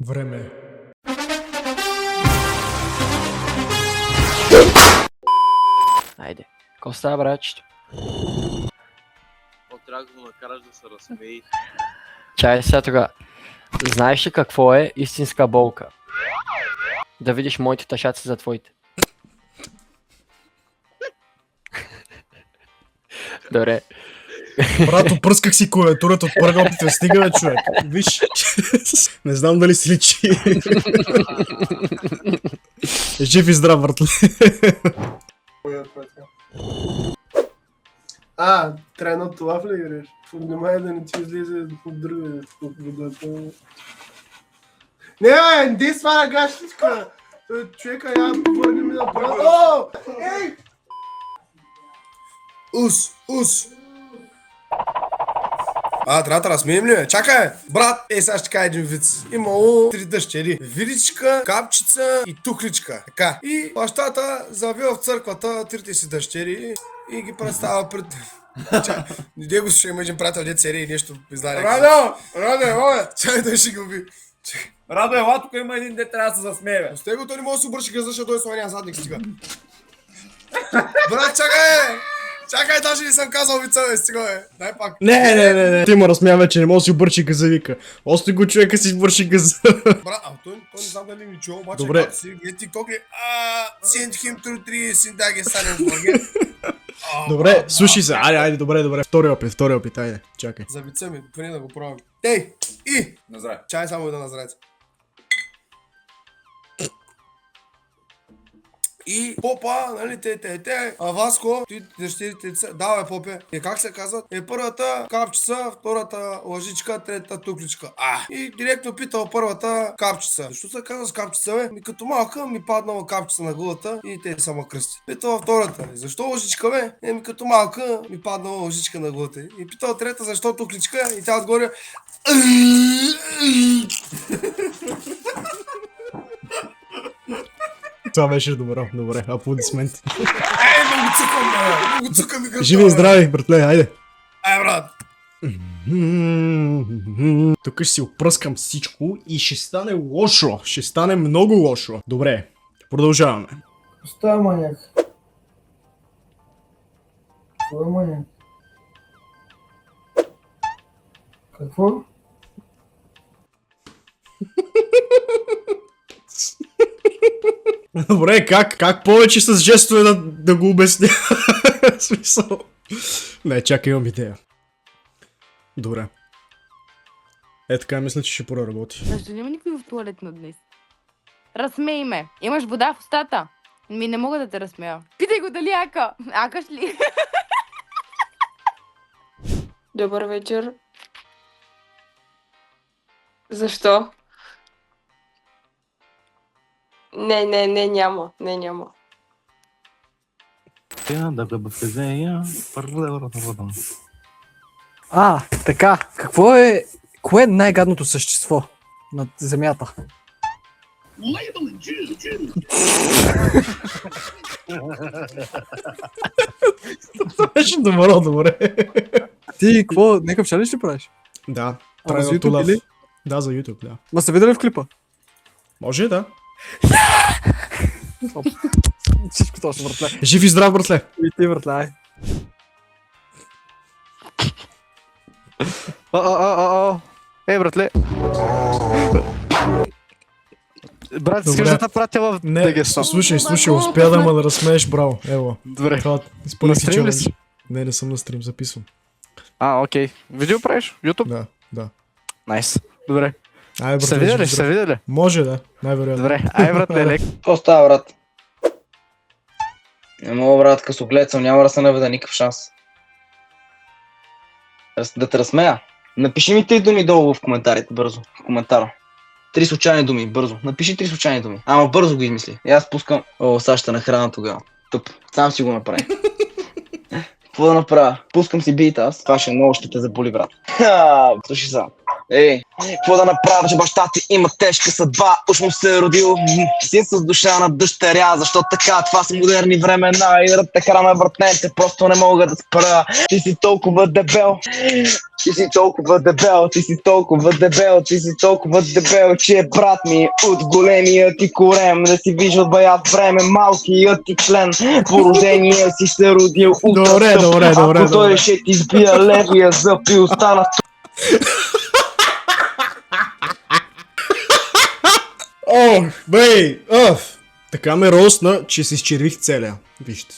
Време. Айде. Какво става, братчето? Трябва да го накараш да се разсмеи. Чай сега тогава. Знаеш ли какво е истинска болка? Да видиш моите тъшаци за твоите. Добре. Брато, пръсках си клавиатурата от първи опит, стига бе, човек. Виж, не знам дали си личи. Жив и здрав, братле. Трябва това в ли играш? Внимай да не ти излезе от друга водата. Не, бе, не сваля гашличка! Човека, я върни ми на права. О! Ей! Ус! Трябва да разсмеем ли, бе? Чакай, брат! Сега ще кажа един виц. Имало 3 дъщери. Виличка, капчица и тухличка. Така. И бащата завел в църквата трите си дъщери и ги представя пред... Него ще има един приятел, дет серии и нещо издаде. Радо, чай да ще го би. Радо, ела, тук има един дет, трябва да се засмее, бе. С него той не може да се обърши гъзда, защото той е слоня задник стига. Брат, чакай! Чакай, даже не съм казал вица, бе, стига, бе. Дай пак. Не. Ти ме разсмява, че не може да си обърши газа, вика. Ости го човека си избърши газа. Брат, той не знам дали ми чува, обаче Добре. както си гледа тикток ли, send him to 3, send that silent again. Добре, слушай се. Айде, добре. Втори опит, айде. Чакай. За вица ми, поне да го пробвам. Ей, и! Наздраве. Чай само да назрец. И попа, нали, Васко, ти дъщерите, давай попе. Как се казват? Първата капчица, втората лъжичка, третата тукличка. И директно питал първата капчица. Защо се казва с капчица, бе? Като малка ми паднала капчица на главата и те са ма кръсти. Питал втората. Защо лъжичка, бе? Като малка ми паднала лъжичка на главата. И питал трета, защо тукличка? И тя отгоре. Това беше добре. Аплодисменти. Много цукам играта. Живи и здрави, братле, айде. Брат. Тук ще си опръскам всичко и ще стане лошо. Ще стане много лошо. Добре, продължаваме. Става маняк. Кой е маняк? Какво? Добре, как повече с жестове да го обясня? Смисъл. Не, чакай, имам идея. Добре. Така мисля, че ще проработи. Защо няма никой в туалетно днес? Разсмей ме. Имаш вода в устата? Не мога да те разсмея. Питай го дали ака. Акаш ли? Добър вечер. Защо? Не, няма. Така. Кое е най-гадното същество на Земята? Това беше добре. Ти какво? Някакъв челендж ли правиш? Да. За Trial to YouTube Love. или? Да, за YouTube, да. Ма се видели в клипа? Може, да. Всичко точно, братле. Жив и здрав, братле. И ти, братле, ай. Ей, братле. Брат, Добре. искаш да те пратя в Не, Дагестан? слушай, успя да ме да разсмееш, браво. Ево. Добре. Това изпълни си На стрим ли челендж. си? Не съм на стрим, записвам. Окей. Видео правиш? YouTube? Да. Найс. Добре. Айде, Ще братле, видели? жив и здрав. Може, да. Най-вероятно. Добре. Ай, братле, лек. Какво става, брат? Не мога, брат, късоглед съм, няма да се наведа никакъв шанс. Да те разсмея. Напиши ми 3 думи долу в коментарите, бързо. В коментара. 3 случайни думи, бързо. Напиши 3 случайни думи. Ама бързо го измисли. И аз пускам... Сега ще нахрана тогава. Тъп. Сам си го направи. Какво да направя? Пускам си бита аз. Това ще много ще те заболи, брат. Слушай сега. Ей, какво да направя, че баща ти има тежка съдба, уж му се е родил син с душа на дъщеря, защо така, това са модерни времена и да те храна братнете, просто не мога да спра. Ти си толкова дебел, ти си толкова дебел, ти си толкова дебел, ти си толкова дебел, че брат ми от големия ти корем, да си виж от бая време малкият ти член, по рождение си се родил Добре, добре, добре. ако той ще ти сбия левия зъб и остана. Ох, бей, така ме росна, че се изчервих целия. Вижте.